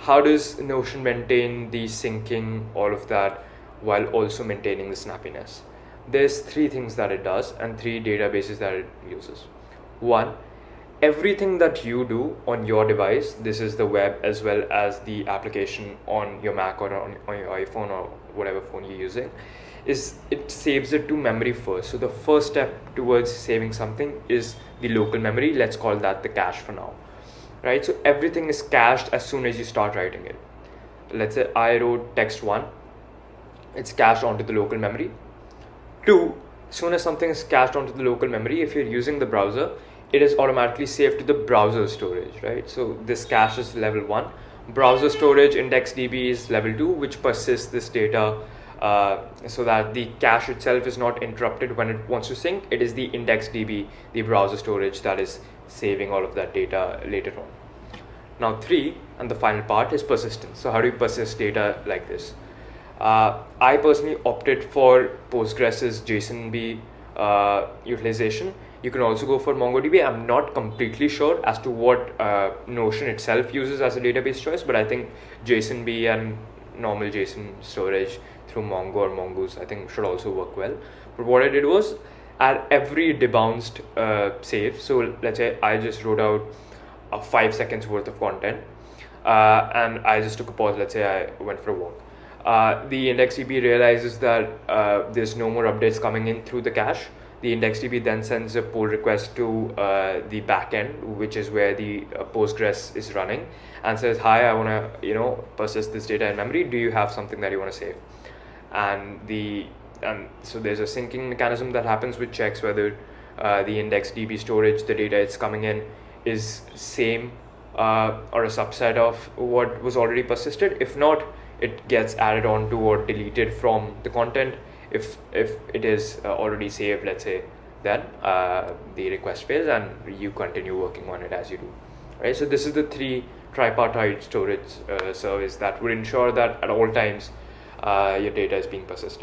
how does Notion maintain the syncing, all of that, while also maintaining the snappiness? There's three things that it does and three databases that it uses. One, everything that you do on your device, this is the web as well as the application on your Mac or on your iPhone or whatever phone you're using, is it saves it to memory first. So the first step towards saving something is the local memory. Let's call that the cache for now, right? So everything is cached as soon as you start writing it. Let's say I wrote text 1, it's cached onto the local memory. 2, as soon as something is cached onto the local memory, if you're using the browser, it is automatically saved to the browser storage, right? So this cache is level 1. Browser storage IndexedDB is level 2, which persists this data so that the cache itself is not interrupted when it wants to sync. It is the IndexedDB, the browser storage, that is saving all of that data later on. Now 3, and the final part, is persistence. So how do you persist data like this? I personally opted for Postgres's JSONB utilization. You can also go for MongoDB. I'm not completely sure as to what Notion itself uses as a database choice, but I think JSONB and normal JSON storage through Mongo or Mongoose, I think, should also work well. But what I did was, at every debounced save, so let's say I just wrote out 5 seconds worth of content, and I just took a pause. Let's say I went for a walk. The IndexedDB realizes that there's no more updates coming in through the cache. The IndexedDB then sends a pull request to the backend, which is where the Postgres is running, and says, "Hi, I want to persist this data in memory. Do you have something that you want to save?" And so there's a syncing mechanism that happens, which checks whether the IndexedDB storage, the data it's coming in, is same or a subset of what was already persisted. If not, it gets added on to or deleted from the content. If it is already saved, let's say, then the request fails and you continue working on it as you do, right? So this is the 3 tripartite storage service that would ensure that at all times your data is being persisted.